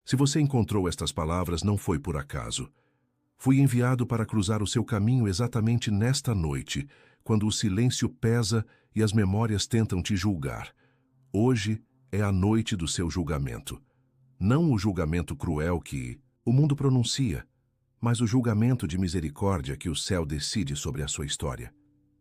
Se você encontrou estas palavras, não foi por acaso. Fui enviado para cruzar o seu caminho exatamente nesta noite, quando o silêncio pesa e as memórias tentam te julgar. Hoje é a noite do seu julgamento. Não o julgamento cruel que o mundo pronuncia, mas o julgamento de misericórdia que o céu decide sobre a sua história.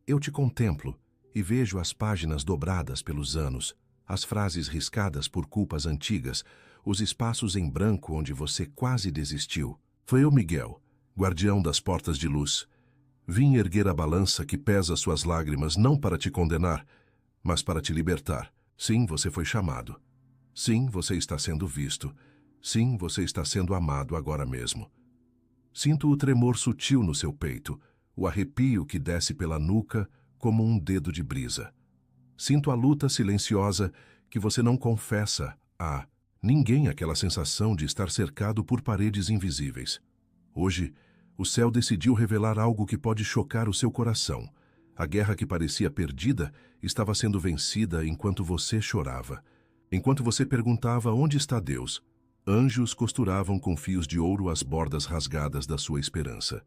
Eu te contemplo e vejo as páginas dobradas pelos anos, as frases riscadas por culpas antigas, os espaços em branco onde você quase desistiu. Foi eu, Miguel, guardião das portas de luz. Vim erguer a balança que pesa suas lágrimas não para te condenar, mas para te libertar. Sim, você foi chamado. Sim, você está sendo visto. Sim, você está sendo amado agora mesmo. Sinto o tremor sutil no seu peito, o arrepio que desce pela nuca como um dedo de brisa. Sinto a luta silenciosa que você não confessa a ninguém, aquela sensação de estar cercado por paredes invisíveis. Hoje, o céu decidiu revelar algo que pode chocar o seu coração. A guerra que parecia perdida estava sendo vencida enquanto você chorava. Enquanto você perguntava onde está Deus, anjos costuravam com fios de ouro as bordas rasgadas da sua esperança.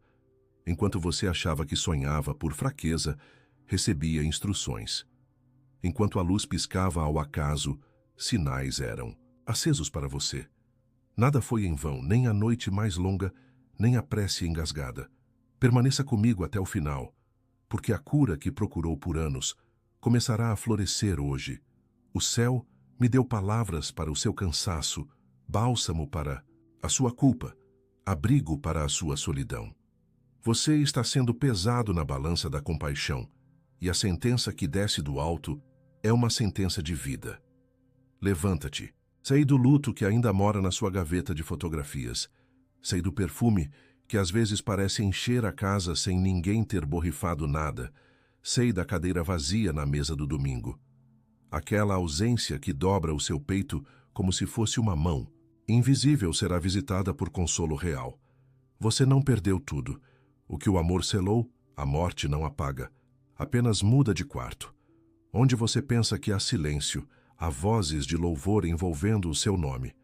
Enquanto você achava que sonhava por fraqueza, recebia instruções. Enquanto a luz piscava ao acaso, sinais eram acesos para você. Nada foi em vão, nem a noite mais longa, nem a prece engasgada. Permaneça comigo até o final, porque a cura que procurou por anos começará a florescer hoje. O céu me deu palavras para o seu cansaço, bálsamo para a sua culpa, abrigo para a sua solidão. Você está sendo pesado na balança da compaixão, e a sentença que desce do alto é uma sentença de vida. Levanta-te. Sei do luto que ainda mora na sua gaveta de fotografias. Sei do perfume que às vezes parece encher a casa sem ninguém ter borrifado nada. Sei da cadeira vazia na mesa do domingo. Aquela ausência que dobra o seu peito como se fosse uma mão, invisível, será visitada por consolo real. Você não perdeu tudo. O que o amor selou, a morte não apaga. Apenas muda de quarto. Onde você pensa que há silêncio, há vozes de louvor envolvendo o seu nome.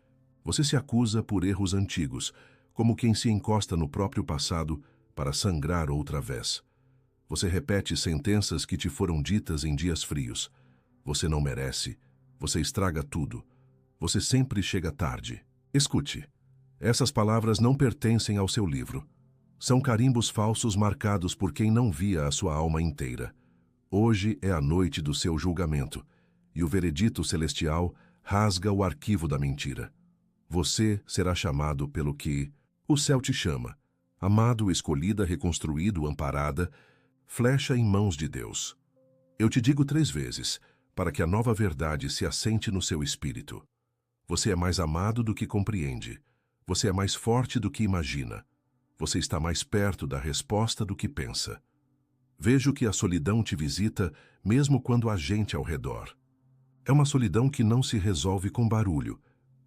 Você se acusa por erros antigos, como quem se encosta no próprio passado para sangrar outra vez. Você repete sentenças que te foram ditas em dias frios. Você não merece. Você estraga tudo. Você sempre chega tarde. Escute. Essas palavras não pertencem ao seu livro. São carimbos falsos marcados por quem não via a sua alma inteira. Hoje é a noite do seu julgamento, e o veredito celestial rasga o arquivo da mentira. Você será chamado pelo que o céu te chama. Amado, escolhida, reconstruído, amparada, flecha em mãos de Deus. Eu te digo 3 vezes, para que a nova verdade se assente no seu espírito. Você é mais amado do que compreende. Você é mais forte do que imagina. Você está mais perto da resposta do que pensa. Vejo que a solidão te visita mesmo quando há gente ao redor. É uma solidão que não se resolve com barulho,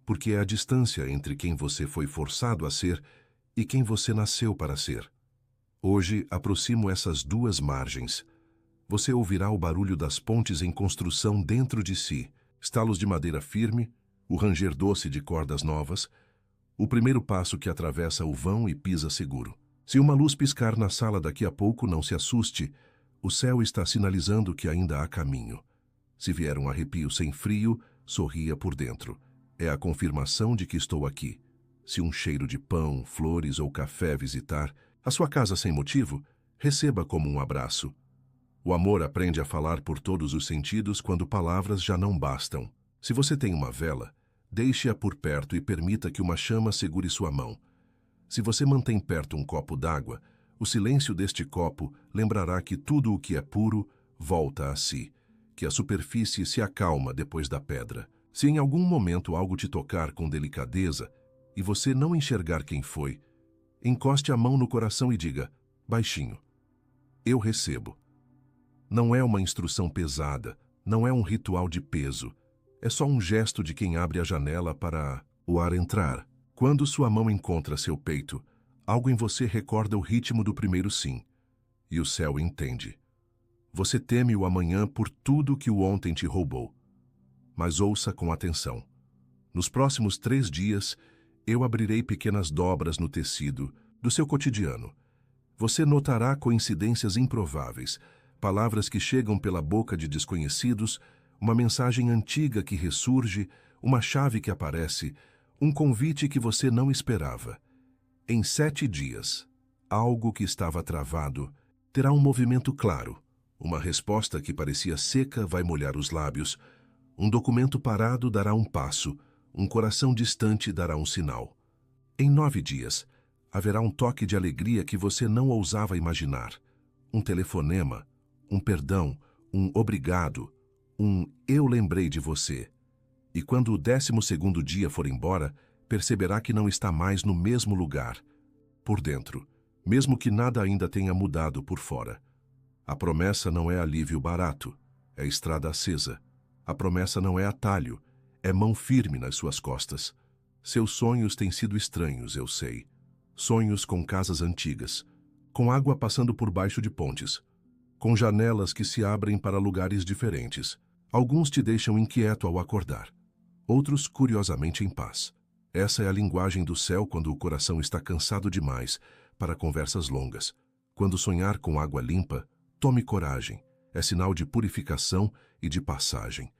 porque é a distância entre quem você foi forçado a ser e quem você nasceu para ser. Hoje aproximo essas 2 margens. Você ouvirá o barulho das pontes em construção dentro de si, estalos de madeira firme, o ranger doce de cordas novas, o primeiro passo que atravessa o vão e pisa seguro. Se uma luz piscar na sala daqui a pouco, não se assuste. O céu está sinalizando que ainda há caminho. Se vier um arrepio sem frio, sorria por dentro. É a confirmação de que estou aqui. Se um cheiro de pão, flores ou café visitar a sua casa sem motivo, receba como um abraço. O amor aprende a falar por todos os sentidos quando palavras já não bastam. Se você tem uma vela, deixe-a por perto e permita que uma chama segure sua mão. Se você mantém perto um copo d'água, o silêncio deste copo lembrará que tudo o que é puro volta a si, que a superfície se acalma depois da pedra. Se em algum momento algo te tocar com delicadeza e você não enxergar quem foi, encoste a mão no coração e diga, baixinho, eu recebo. Não é uma instrução pesada, não é um ritual de peso, é só um gesto de quem abre a janela para o ar entrar. Quando sua mão encontra seu peito, algo em você recorda o ritmo do primeiro sim, e o céu entende. Você teme o amanhã por tudo que o ontem te roubou. Mas ouça com atenção. Nos próximos 3 dias, Eu abrirei pequenas dobras no tecido do seu cotidiano. Você notará coincidências improváveis, palavras que chegam pela boca de desconhecidos, uma mensagem antiga que ressurge, uma chave que aparece, um convite que você não esperava. Em 7 dias, algo que estava travado terá um movimento claro. Uma resposta que parecia seca vai molhar os lábios. Um documento parado dará um passo. Um coração distante dará um sinal. Em 9 dias, haverá um toque de alegria que você não ousava imaginar. Um telefonema, um perdão, um obrigado, um eu lembrei de você. E quando o 12º dia for embora, perceberá que não está mais no mesmo lugar, por dentro, mesmo que nada ainda tenha mudado por fora. A promessa não é alívio barato, é estrada acesa. A promessa não é atalho, é mão firme nas suas costas. Seus sonhos têm sido estranhos, eu sei. Sonhos com casas antigas, com água passando por baixo de pontes, com janelas que se abrem para lugares diferentes. Alguns te deixam inquieto ao acordar, outros curiosamente em paz. Essa é a linguagem do céu quando o coração está cansado demais para conversas longas. Quando sonhar com água limpa, tome coragem, é sinal de purificação e de passagem.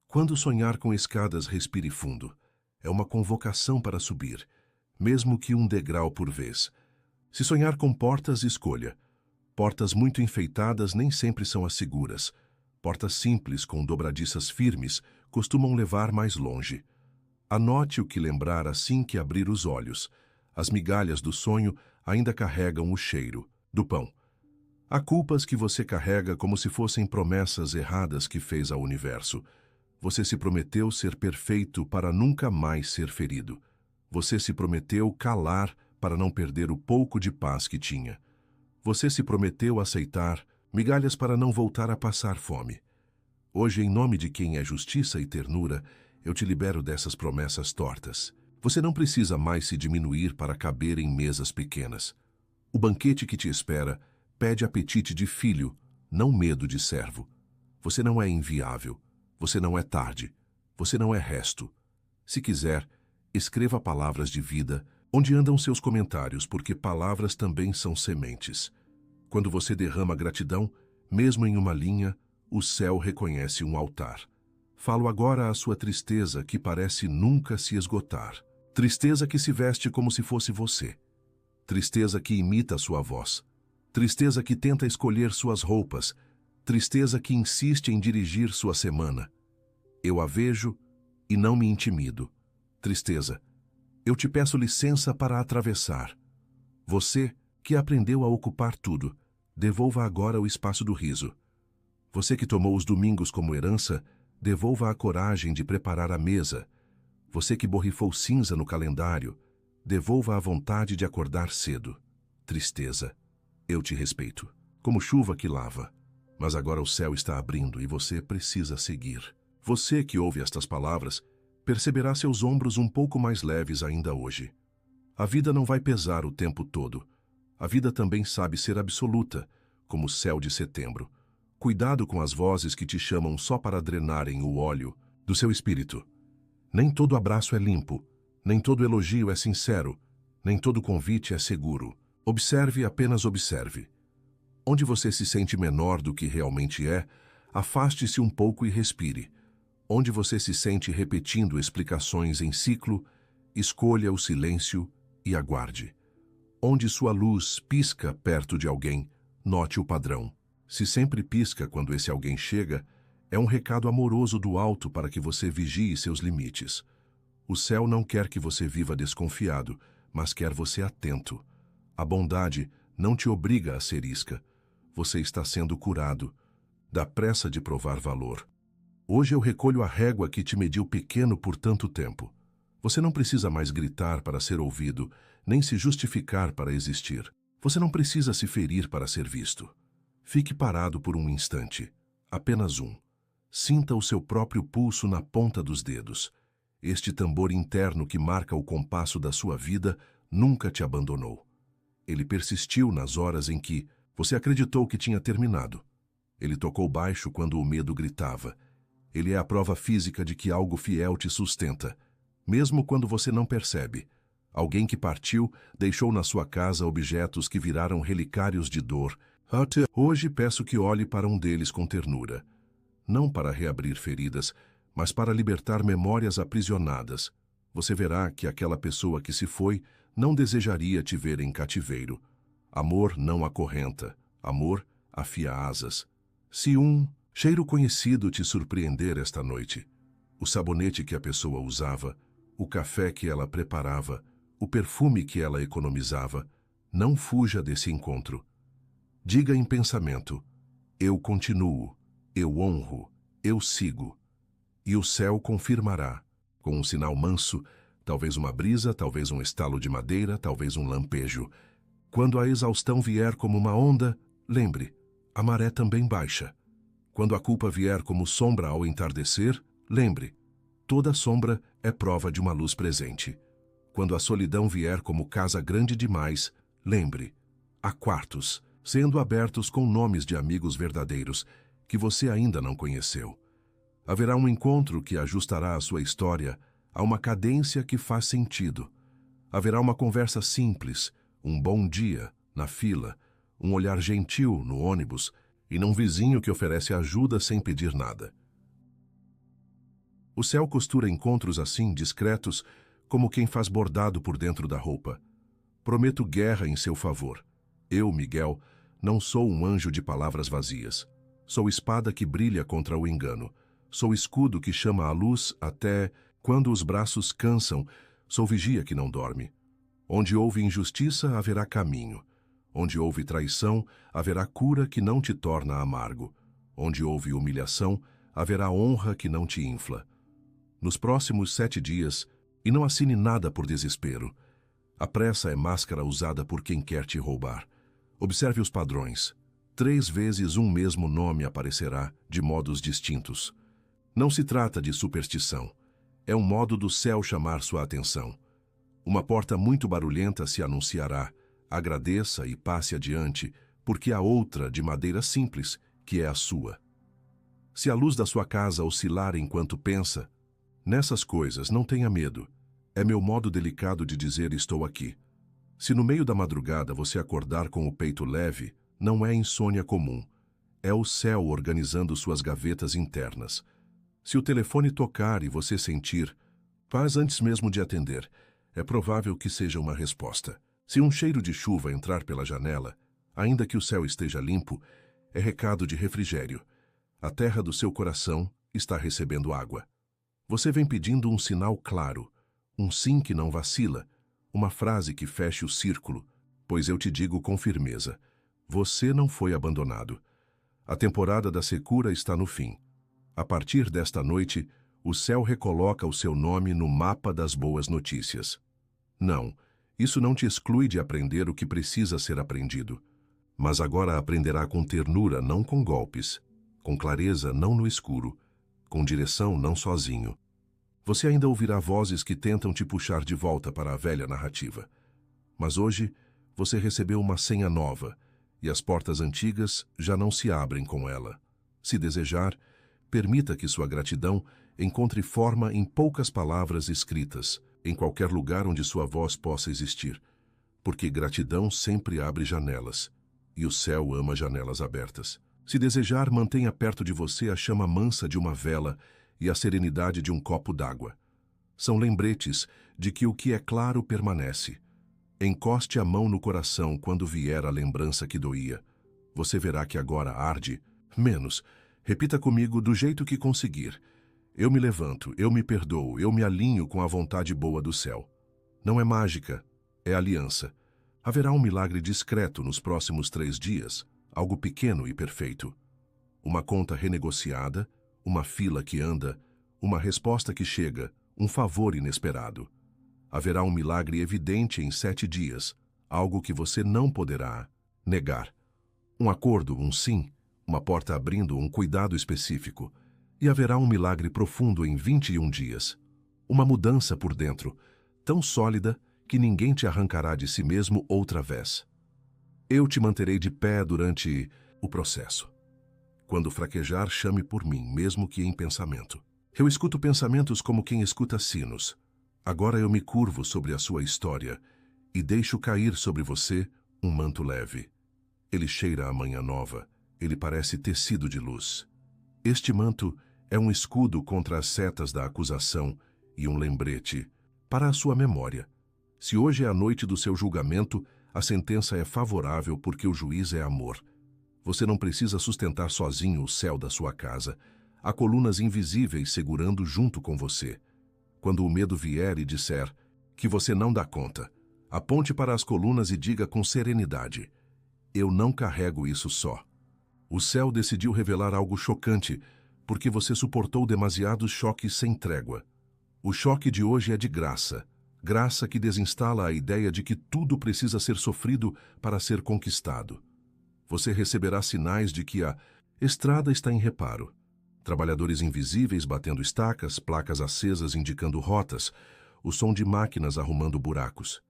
Quando sonhar com escadas, respire fundo. É uma convocação para subir, mesmo que um degrau por vez. Se sonhar com portas, escolha. Portas muito enfeitadas nem sempre são as seguras. Portas simples, com dobradiças firmes, costumam levar mais longe. Anote o que lembrar assim que abrir os olhos. As migalhas do sonho ainda carregam o cheiro do pão. Há culpas que você carrega como se fossem promessas erradas que fez ao universo. Você se prometeu ser perfeito para nunca mais ser ferido. Você se prometeu calar para não perder o pouco de paz que tinha. Você se prometeu aceitar migalhas para não voltar a passar fome. Hoje, em nome de quem é justiça e ternura, eu te libero dessas promessas tortas. Você não precisa mais se diminuir para caber em mesas pequenas. O banquete que te espera pede apetite de filho, não medo de servo. Você não é inviável. Você não é tarde. Você não é resto. Se quiser, escreva palavras de vida onde andam seus comentários, porque palavras também são sementes. Quando você derrama gratidão, mesmo em uma linha, o céu reconhece um altar. Falo agora à sua tristeza que parece nunca se esgotar. Tristeza que se veste como se fosse você. Tristeza que imita a sua voz. Tristeza que tenta escolher suas roupas. Tristeza que insiste em dirigir sua semana. Eu a vejo e não me intimido. Tristeza, eu te peço licença para atravessar. Você, que aprendeu a ocupar tudo, devolva agora o espaço do riso. Você que tomou os domingos como herança, devolva a coragem de preparar a mesa. Você que borrifou cinza no calendário, devolva a vontade de acordar cedo. Tristeza, eu te respeito, como chuva que lava. Mas agora o céu está abrindo e você precisa seguir. Você que ouve estas palavras, perceberá seus ombros um pouco mais leves ainda hoje. A vida não vai pesar o tempo todo. A vida também sabe ser absoluta, como o céu de setembro. Cuidado com as vozes que te chamam só para drenarem o óleo do seu espírito. Nem todo abraço é limpo, nem todo elogio é sincero, nem todo convite é seguro. Observe, apenas observe. Onde você se sente menor do que realmente é, afaste-se um pouco e respire. Onde você se sente repetindo explicações em ciclo, escolha o silêncio e aguarde. Onde sua luz pisca perto de alguém, note o padrão. Se sempre pisca quando esse alguém chega, é um recado amoroso do alto para que você vigie seus limites. O céu não quer que você viva desconfiado, mas quer você atento. A bondade não te obriga a ser isca. Você está sendo curado da pressa de provar valor. Hoje eu recolho a régua que te mediu pequeno por tanto tempo. Você não precisa mais gritar para ser ouvido, nem se justificar para existir. Você não precisa se ferir para ser visto. Fique parado por um instante, apenas um. Sinta o seu próprio pulso na ponta dos dedos. Este tambor interno que marca o compasso da sua vida nunca te abandonou. Ele persistiu nas horas em que você acreditou que tinha terminado. Ele tocou baixo quando o medo gritava. Ele é a prova física de que algo fiel te sustenta, mesmo quando você não percebe. Alguém que partiu deixou na sua casa objetos que viraram relicários de dor. Até hoje peço que olhe para um deles com ternura. Não para reabrir feridas, mas para libertar memórias aprisionadas. Você verá que aquela pessoa que se foi não desejaria te ver em cativeiro. Amor não acorrenta, amor afia asas. Se um cheiro conhecido te surpreender esta noite, o sabonete que a pessoa usava, o café que ela preparava, o perfume que ela economizava, não fuja desse encontro. Diga em pensamento: eu continuo, eu honro, eu sigo. E o céu confirmará, com um sinal manso, talvez uma brisa, talvez um estalo de madeira, talvez um lampejo. Quando a exaustão vier como uma onda, lembre, a maré também baixa. Quando a culpa vier como sombra ao entardecer, lembre, toda sombra é prova de uma luz presente. Quando a solidão vier como casa grande demais, lembre, há quartos, sendo abertos com nomes de amigos verdadeiros, que você ainda não conheceu. Haverá um encontro que ajustará a sua história a uma cadência que faz sentido. Haverá uma conversa simples, um bom dia na fila, um olhar gentil no ônibus e num vizinho que oferece ajuda sem pedir nada. O céu costura encontros assim discretos como quem faz bordado por dentro da roupa. Prometo guerra em seu favor. Eu, Miguel, não sou um anjo de palavras vazias. Sou espada que brilha contra o engano. Sou escudo que chama a luz até quando os braços cansam. Sou vigia que não dorme. Onde houve injustiça, haverá caminho. Onde houve traição, haverá cura que não te torna amargo. Onde houve humilhação, haverá honra que não te infla. Nos próximos 7 dias, e não assine nada por desespero. A pressa é máscara usada por quem quer te roubar. Observe os padrões. 3 vezes um mesmo nome aparecerá, de modos distintos. Não se trata de superstição. É um modo do céu chamar sua atenção. Uma porta muito barulhenta se anunciará. Agradeça e passe adiante, porque há outra de madeira simples, que é a sua. Se a luz da sua casa oscilar enquanto pensa, nessas coisas não tenha medo. É meu modo delicado de dizer estou aqui. Se no meio da madrugada você acordar com o peito leve, não é insônia comum. É o céu organizando suas gavetas internas. Se o telefone tocar e você sentir paz antes mesmo de atender, é provável que seja uma resposta. Se um cheiro de chuva entrar pela janela, ainda que o céu esteja limpo, é recado de refrigério. A terra do seu coração está recebendo água. Você vem pedindo um sinal claro, um sim que não vacila, uma frase que feche o círculo, pois eu te digo com firmeza, você não foi abandonado. A temporada da secura está no fim. A partir desta noite, o céu recoloca o seu nome no mapa das boas notícias. Não, isso não te exclui de aprender o que precisa ser aprendido. Mas agora aprenderá com ternura, não com golpes, com clareza, não no escuro, com direção, não sozinho. Você ainda ouvirá vozes que tentam te puxar de volta para a velha narrativa. Mas hoje, você recebeu uma senha nova, e as portas antigas já não se abrem com ela. Se desejar, permita que sua gratidão encontre forma em poucas palavras escritas, em qualquer lugar onde sua voz possa existir, porque gratidão sempre abre janelas, e o céu ama janelas abertas. Se desejar, mantenha perto de você a chama mansa de uma vela e a serenidade de um copo d'água. São lembretes de que o que é claro permanece. Encoste a mão no coração quando vier a lembrança que doía. Você verá que agora arde menos. Repita comigo do jeito que conseguir. Eu me levanto, eu me perdoo, eu me alinho com a vontade boa do céu. Não é mágica, é aliança. Haverá um milagre discreto nos próximos 3 dias, algo pequeno e perfeito. Uma conta renegociada, uma fila que anda, uma resposta que chega, um favor inesperado. Haverá um milagre evidente em 7 dias, algo que você não poderá negar. Um acordo, um sim, uma porta abrindo, um cuidado específico. E haverá um milagre profundo em 21 dias. Uma mudança por dentro, tão sólida que ninguém te arrancará de si mesmo outra vez. Eu te manterei de pé durante o processo. Quando fraquejar, chame por mim, mesmo que em pensamento. Eu escuto pensamentos como quem escuta sinos. Agora eu me curvo sobre a sua história e deixo cair sobre você um manto leve. Ele cheira a manhã nova, ele parece tecido de luz. Este manto é um escudo contra as setas da acusação e um lembrete para a sua memória. Se hoje é a noite do seu julgamento, a sentença é favorável porque o juiz é amor. Você não precisa sustentar sozinho o céu da sua casa. Há colunas invisíveis segurando junto com você. Quando o medo vier e disser que você não dá conta, aponte para as colunas e diga com serenidade: eu não carrego isso só. O céu decidiu revelar algo chocante porque você suportou demasiados choques sem trégua. O choque de hoje é de graça. Graça que desinstala a ideia de que tudo precisa ser sofrido para ser conquistado. Você receberá sinais de que a estrada está em reparo. Trabalhadores invisíveis batendo estacas, placas acesas indicando rotas, o som de máquinas arrumando buracos.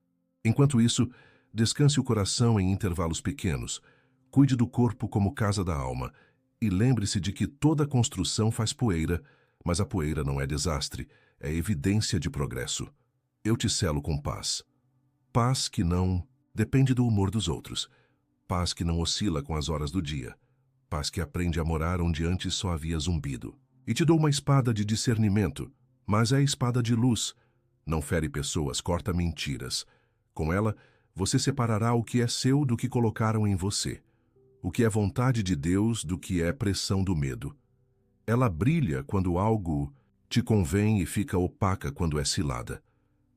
Enquanto isso, descanse o coração em intervalos pequenos, cuide do corpo como casa da alma e lembre-se de que toda construção faz poeira, mas a poeira não é desastre, é evidência de progresso. Eu te selo com paz. Paz que não depende do humor dos outros. Paz que não oscila com as horas do dia. Paz que aprende a morar onde antes só havia zumbido. E te dou uma espada de discernimento, mas é espada de luz. Não fere pessoas, corta mentiras. Com ela, você separará o que é seu do que colocaram em você. O que é vontade de Deus do que é pressão do medo. Ela brilha quando algo te convém e fica opaca quando é cilada.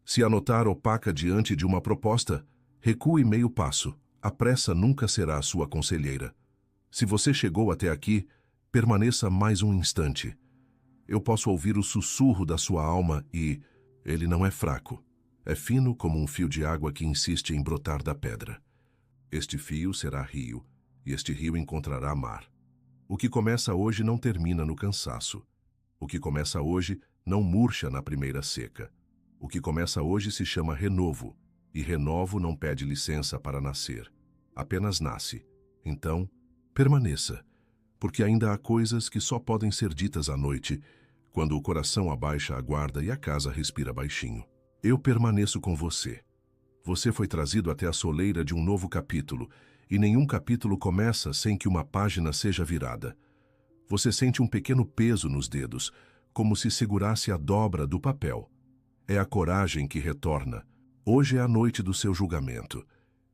Se a notar opaca diante de uma proposta, recue meio passo. A pressa nunca será a sua conselheira. Se você chegou até aqui, permaneça mais um instante. Eu posso ouvir o sussurro da sua alma e ele não é fraco. É fino como um fio de água que insiste em brotar da pedra. Este fio será rio, e este rio encontrará mar. O que começa hoje não termina no cansaço. O que começa hoje não murcha na primeira seca. O que começa hoje se chama renovo, e renovo não pede licença para nascer. Apenas nasce. Então, permaneça, porque ainda há coisas que só podem ser ditas à noite, quando o coração abaixa a guarda e a casa respira baixinho. Eu permaneço com você. Você foi trazido até a soleira de um novo capítulo, e nenhum capítulo começa sem que uma página seja virada. Você sente um pequeno peso nos dedos, como se segurasse a dobra do papel. É a coragem que retorna. Hoje é a noite do seu julgamento,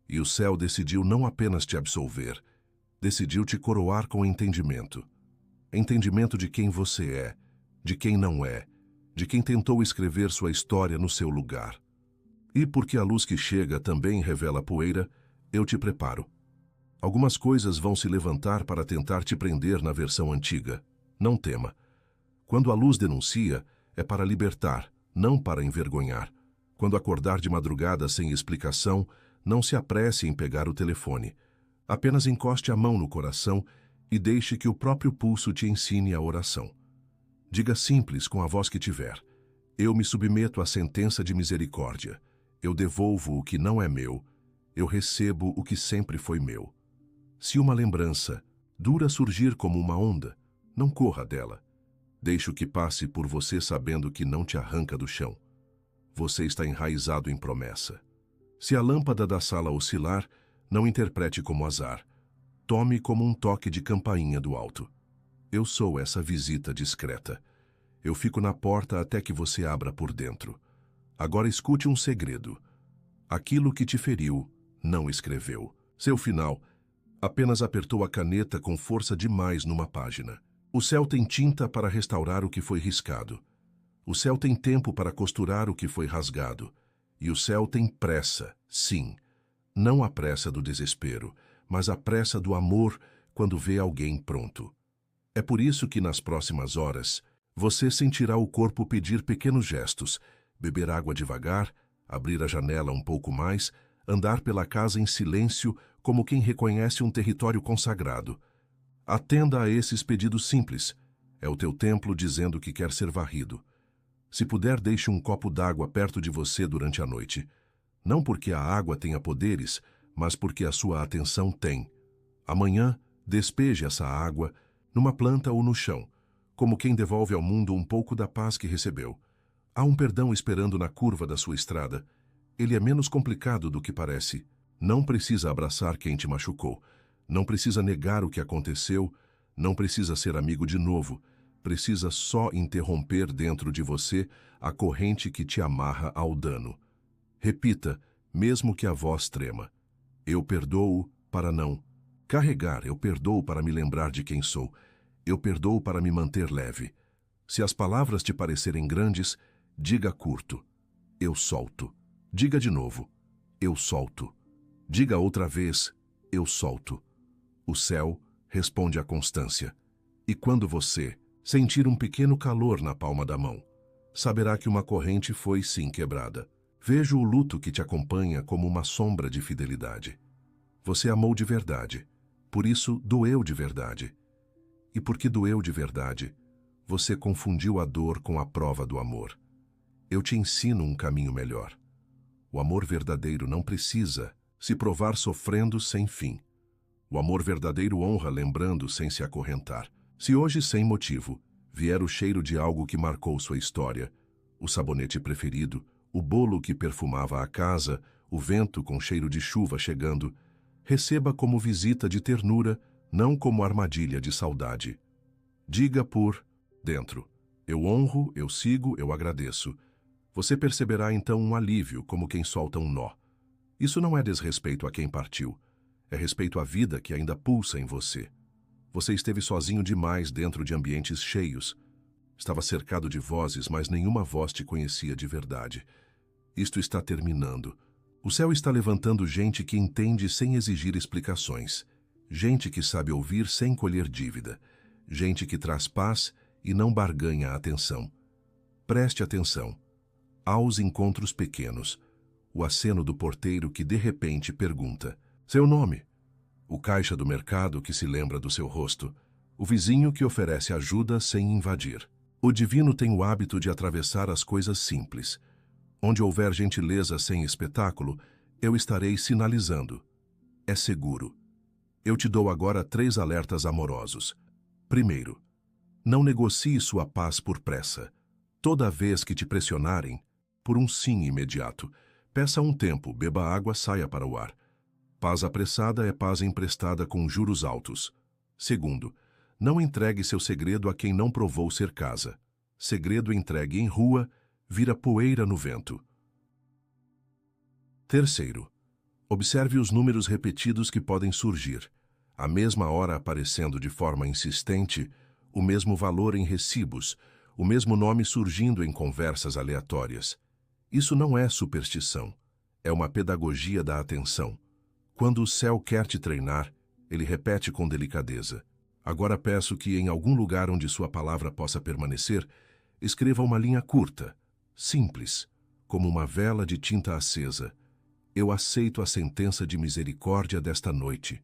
e o céu decidiu não apenas te absolver, decidiu te coroar com entendimento. Entendimento de quem você é, de quem não é, de quem tentou escrever sua história no seu lugar. E porque a luz que chega também revela poeira, eu te preparo. Algumas coisas vão se levantar para tentar te prender na versão antiga. Não tema. Quando a luz denuncia, é para libertar, não para envergonhar. Quando acordar de madrugada sem explicação, não se apresse em pegar o telefone. Apenas encoste a mão no coração e deixe que o próprio pulso te ensine a oração. Diga simples com a voz que tiver: eu me submeto à sentença de misericórdia. Eu devolvo o que não é meu. Eu recebo o que sempre foi meu. Se uma lembrança dura surgir como uma onda, não corra dela. Deixe o que passe por você sabendo que não te arranca do chão. Você está enraizado em promessa. Se a lâmpada da sala oscilar, não interprete como azar. Tome como um toque de campainha do alto. Eu sou essa visita discreta. Eu fico na porta até que você abra por dentro. Agora escute um segredo. Aquilo que te feriu, não escreveu. Seu final apenas apertou a caneta com força demais numa página. O céu tem tinta para restaurar o que foi riscado. O céu tem tempo para costurar o que foi rasgado. E o céu tem pressa, sim. Não a pressa do desespero, mas a pressa do amor quando vê alguém pronto. É por isso que nas próximas horas, você sentirá o corpo pedir pequenos gestos, beber água devagar, abrir a janela um pouco mais, andar pela casa em silêncio como quem reconhece um território consagrado. Atenda a esses pedidos simples. É o teu templo dizendo que quer ser varrido. Se puder, deixe um copo d'água perto de você durante a noite. Não porque a água tenha poderes, mas porque a sua atenção tem. Amanhã, despeje essa água numa planta ou no chão, como quem devolve ao mundo um pouco da paz que recebeu. Há um perdão esperando na curva da sua estrada. Ele é menos complicado do que parece. Não precisa abraçar quem te machucou. Não precisa negar o que aconteceu. Não precisa ser amigo de novo. Precisa só interromper dentro de você a corrente que te amarra ao dano. Repita, mesmo que a voz trema. Eu perdoo para não carregar. Eu perdoo para me lembrar de quem sou. Eu perdoo para me manter leve. Se as palavras te parecerem grandes, diga curto. Eu solto. Diga de novo. Eu solto. Diga outra vez. Eu solto. O céu responde à constância. E quando você sentir um pequeno calor na palma da mão, saberá que uma corrente foi sim quebrada. Veja o luto que te acompanha como uma sombra de fidelidade. Você amou de verdade. Por isso, doeu de verdade. E porque doeu de verdade, você confundiu a dor com a prova do amor. Eu te ensino um caminho melhor. O amor verdadeiro não precisa se provar sofrendo sem fim. O amor verdadeiro honra lembrando sem se acorrentar. Se hoje, sem motivo, vier o cheiro de algo que marcou sua história, o sabonete preferido, o bolo que perfumava a casa, o vento com cheiro de chuva chegando, receba como visita de ternura, não como armadilha de saudade. Diga por dentro. Eu honro, eu sigo, eu agradeço. Você perceberá então um alívio, como quem solta um nó. Isso não é desrespeito a quem partiu. É respeito à vida que ainda pulsa em você. Você esteve sozinho demais dentro de ambientes cheios. Estava cercado de vozes, mas nenhuma voz te conhecia de verdade. Isto está terminando. O céu está levantando gente que entende sem exigir explicações. Gente que sabe ouvir sem colher dívida. Gente que traz paz e não barganha a atenção. Preste atenção. Aos encontros pequenos. O aceno do porteiro que de repente pergunta: seu nome? O caixa do mercado que se lembra do seu rosto. O vizinho que oferece ajuda sem invadir. O divino tem o hábito de atravessar as coisas simples. Onde houver gentileza sem espetáculo, eu estarei sinalizando. É seguro. Eu te dou agora 3 alertas amorosos. Primeiro, não negocie sua paz por pressa. Toda vez que te pressionarem, por um sim imediato, peça um tempo, beba água, saia para o ar. Paz apressada é paz emprestada com juros altos. Segundo, não entregue seu segredo a quem não provou ser casa. Segredo entregue em rua vira poeira no vento. Terceiro, observe os números repetidos que podem surgir. À mesma hora aparecendo de forma insistente, o mesmo valor em recibos, o mesmo nome surgindo em conversas aleatórias. Isso não é superstição, é uma pedagogia da atenção. Quando o céu quer te treinar, ele repete com delicadeza. Agora peço que, em algum lugar onde sua palavra possa permanecer, escreva uma linha curta, simples, como uma vela de tinta acesa. Eu aceito a sentença de misericórdia desta noite.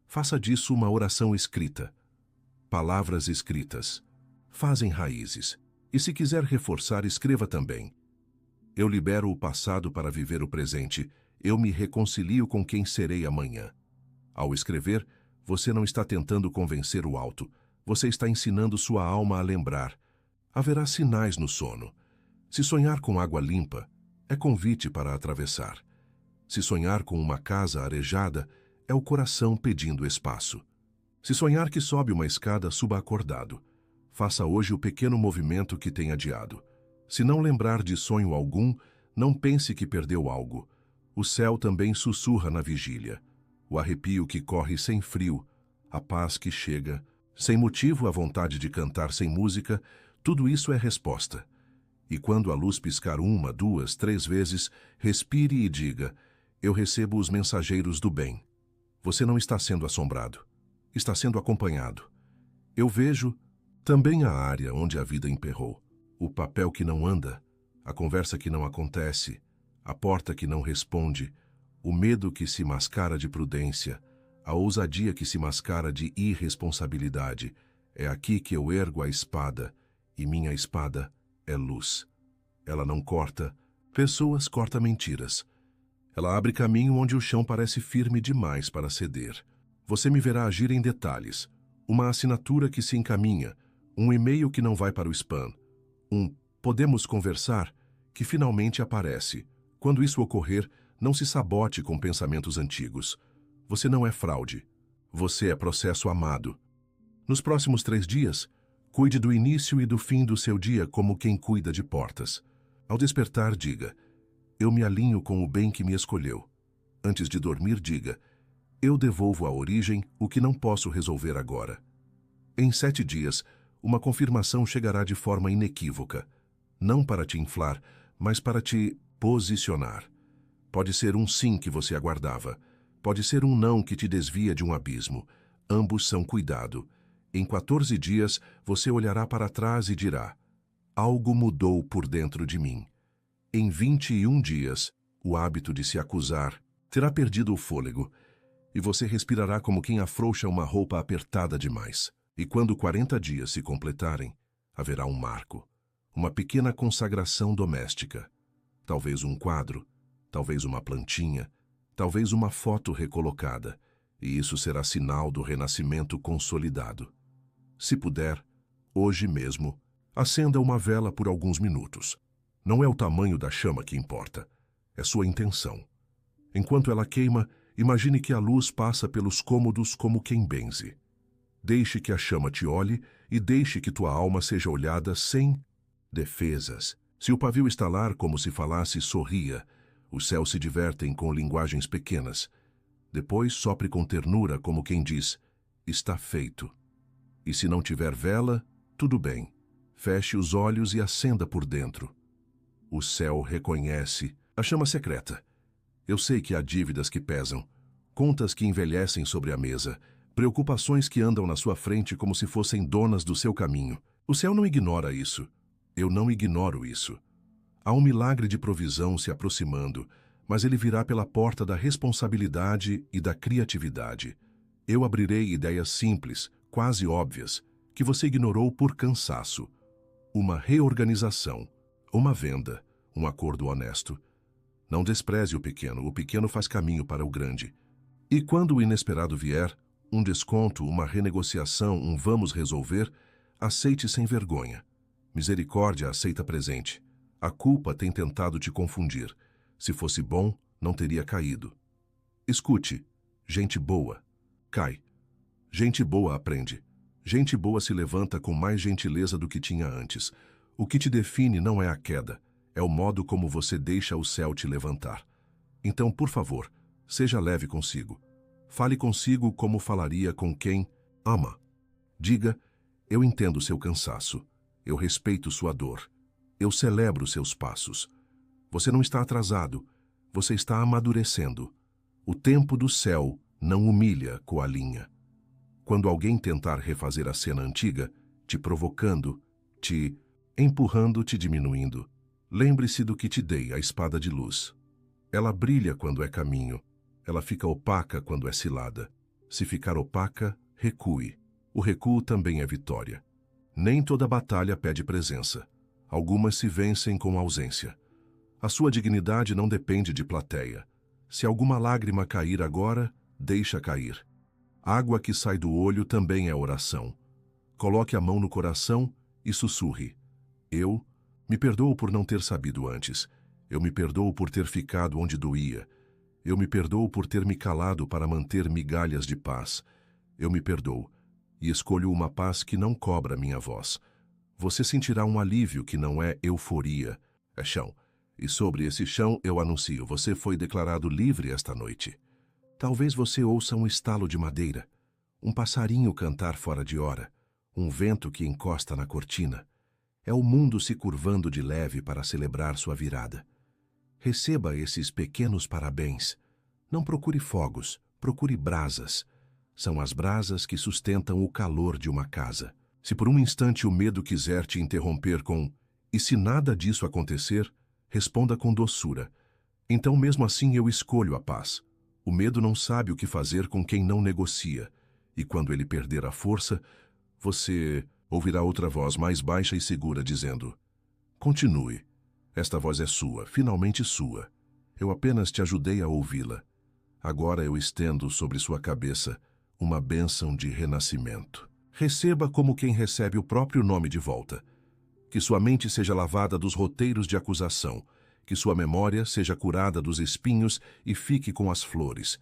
Faça disso uma oração escrita. Palavras escritas fazem raízes. E se quiser reforçar, escreva também. Eu libero o passado para viver o presente. Eu me reconcilio com quem serei amanhã. Ao escrever, você não está tentando convencer o alto. Você está ensinando sua alma a lembrar. Haverá sinais no sono. Se sonhar com água limpa, é convite para atravessar. Se sonhar com uma casa arejada, é o coração pedindo espaço. Se sonhar que sobe uma escada, suba acordado. Faça hoje o pequeno movimento que tem adiado. Se não lembrar de sonho algum, não pense que perdeu algo. O céu também sussurra na vigília. O arrepio que corre sem frio, a paz que chega, sem motivo, a vontade de cantar sem música, tudo isso é resposta. E quando a luz piscar 1, 2, 3 vezes, respire e diga: eu recebo os mensageiros do bem. Você não está sendo assombrado. Está sendo acompanhado. Eu vejo também a área onde a vida emperrou. O papel que não anda, a conversa que não acontece, a porta que não responde, o medo que se mascara de prudência, a ousadia que se mascara de irresponsabilidade. É aqui que eu ergo a espada, e minha espada é luz. Ela não corta pessoas, corta mentiras. Ela abre caminho onde o chão parece firme demais para ceder. Você me verá agir em detalhes. Uma assinatura que se encaminha, um e-mail que não vai para o spam, um Podemos conversar, que finalmente aparece. Quando isso ocorrer, não se sabote com pensamentos antigos. Você não é fraude. Você é processo amado. Nos próximos 3 dias, cuide do início e do fim do seu dia como quem cuida de portas. Ao despertar, diga: eu me alinho com o bem que me escolheu. Antes de dormir, diga: eu devolvo à origem o que não posso resolver agora. Em 7 dias, uma confirmação chegará de forma inequívoca. Não para te inflar, mas para te posicionar. Pode ser um sim que você aguardava. Pode ser um não que te desvia de um abismo. Ambos são cuidado. Em 14 dias, você olhará para trás e dirá: algo mudou por dentro de mim. Em 21 dias, o hábito de se acusar terá perdido o fôlego, e você respirará como quem afrouxa uma roupa apertada demais. E quando 40 dias se completarem, haverá um marco, uma pequena consagração doméstica. Talvez um quadro, talvez uma plantinha, talvez uma foto recolocada, e isso será sinal do renascimento consolidado. Se puder, hoje mesmo, acenda uma vela por alguns minutos. Não é o tamanho da chama que importa, é sua intenção. Enquanto ela queima, imagine que a luz passa pelos cômodos como quem benze. Deixe que a chama te olhe e deixe que tua alma seja olhada sem defesas. Se o pavio estalar como se falasse, sorria. Os céus se divertem com linguagens pequenas. Depois sopre com ternura como quem diz: está feito. E se não tiver vela, tudo bem. Feche os olhos e acenda por dentro. O céu reconhece a chama secreta. Eu sei que há dívidas que pesam, contas que envelhecem sobre a mesa, preocupações que andam na sua frente como se fossem donas do seu caminho. O céu não ignora isso. Eu não ignoro isso. Há um milagre de provisão se aproximando, mas ele virá pela porta da responsabilidade e da criatividade. Eu abrirei ideias simples, quase óbvias, que você ignorou por cansaço. Uma reorganização, uma venda, um acordo honesto. Não despreze o pequeno faz caminho para o grande. E quando o inesperado vier, um desconto, uma renegociação, um vamos resolver, aceite sem vergonha. Misericórdia aceita presente. A culpa tem tentado te confundir. Se fosse bom, não teria caído. Escute, gente boa cai. Gente boa aprende. Gente boa se levanta com mais gentileza do que tinha antes. O que te define não é a queda, é o modo como você deixa o céu te levantar. Então, por favor, seja leve consigo. Fale consigo como falaria com quem ama. Diga: eu entendo seu cansaço. Eu respeito sua dor. Eu celebro seus passos. Você não está atrasado. Você está amadurecendo. O tempo do céu não humilha coalinha. Quando alguém tentar refazer a cena antiga, te provocando, te empurrando, te diminuindo, lembre-se do que te dei, a espada de luz. Ela brilha quando é caminho. Ela fica opaca quando é cilada. Se ficar opaca, recue. O recuo também é vitória. Nem toda batalha pede presença. Algumas se vencem com ausência. A sua dignidade não depende de plateia. Se alguma lágrima cair agora, deixa cair. Água que sai do olho também é oração. Coloque a mão no coração e sussurre: eu me perdoo por não ter sabido antes. Eu me perdoo por ter ficado onde doía. Eu me perdoo por ter me calado para manter migalhas de paz. Eu me perdoo e escolho uma paz que não cobra minha voz. Você sentirá um alívio que não é euforia, é chão. E sobre esse chão eu anuncio: você foi declarado livre esta noite. Talvez você ouça um estalo de madeira, um passarinho cantar fora de hora, um vento que encosta na cortina. É o mundo se curvando de leve para celebrar sua virada. Receba esses pequenos parabéns. Não procure fogos, procure brasas. São as brasas que sustentam o calor de uma casa. Se por um instante o medo quiser te interromper com "e se nada disso acontecer?", responda com doçura: então mesmo assim eu escolho a paz. O medo não sabe o que fazer com quem não negocia, e quando ele perder a força, você ouvirá outra voz mais baixa e segura dizendo: continue. Esta voz é sua, finalmente sua. Eu apenas te ajudei a ouvi-la. Agora eu estendo sobre sua cabeça uma bênção de renascimento. Receba como quem recebe o próprio nome de volta. Que sua mente seja lavada dos roteiros de acusação, que sua memória seja curada dos espinhos e fique com as flores,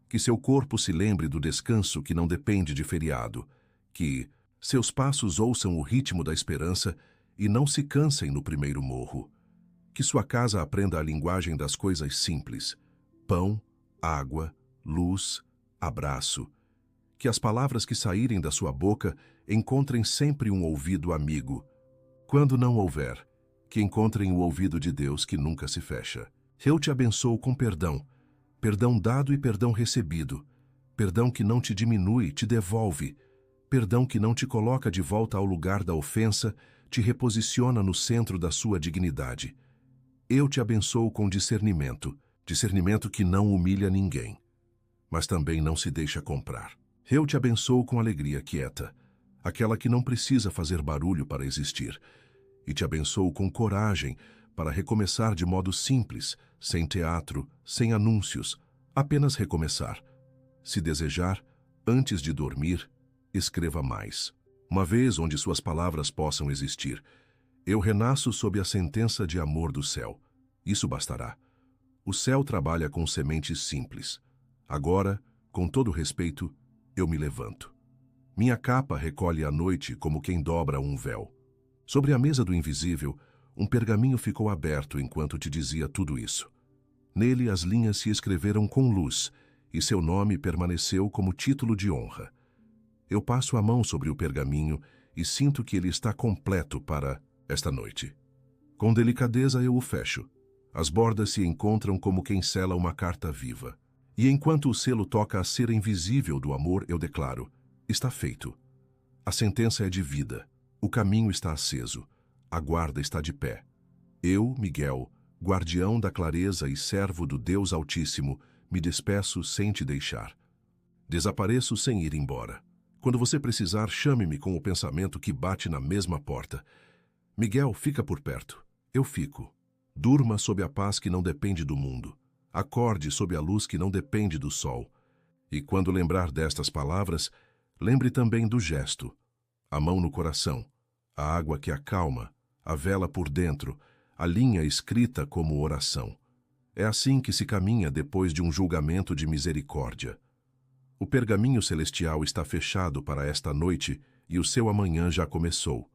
que seu corpo se lembre do descanso que não depende de feriado, que seus passos ouçam o ritmo da esperança e não se cansem no primeiro morro, que sua casa aprenda a linguagem das coisas simples, pão, água, luz, abraço, que as palavras que saírem da sua boca encontrem sempre um ouvido amigo. Quando não houver, que encontrem o ouvido de Deus que nunca se fecha. Eu te abençoo com perdão, perdão dado e perdão recebido, perdão que não te diminui, te devolve, perdão que não te coloca de volta ao lugar da ofensa, te reposiciona no centro da sua dignidade. Eu te abençoo com discernimento, discernimento que não humilha ninguém, mas também não se deixa comprar. Eu te abençoo com alegria quieta, aquela que não precisa fazer barulho para existir, e te abençoo com coragem para recomeçar de modo simples, sem teatro, sem anúncios, apenas recomeçar. Se desejar, antes de dormir, escreva mais. Uma vez onde suas palavras possam existir, eu renasço sob a sentença de amor do céu. Isso bastará. O céu trabalha com sementes simples. Agora, com todo respeito, eu me levanto. Minha capa recolhe a noite como quem dobra um véu. Sobre a mesa do invisível, um pergaminho ficou aberto enquanto te dizia tudo isso. Nele as linhas se escreveram com luz, e seu nome permaneceu como título de honra. Eu passo a mão sobre o pergaminho e sinto que ele está completo para esta noite. Com delicadeza eu o fecho. As bordas se encontram como quem sela uma carta viva. E enquanto o selo toca a cera invisível do amor, eu declaro: está feito. A sentença é de vida. O caminho está aceso. A guarda está de pé. Eu, Miguel, guardião da clareza e servo do Deus Altíssimo, me despeço sem te deixar. Desapareço sem ir embora. Quando você precisar, chame-me com o pensamento que bate na mesma porta. Miguel, fica por perto. Eu fico. Durma sob a paz que não depende do mundo. Acorde sob a luz que não depende do sol. E quando lembrar destas palavras, lembre também do gesto. A mão no coração, a água que acalma, a vela por dentro, a linha escrita como oração. É assim que se caminha depois de um julgamento de misericórdia. O pergaminho celestial está fechado para esta noite e o seu amanhã já começou.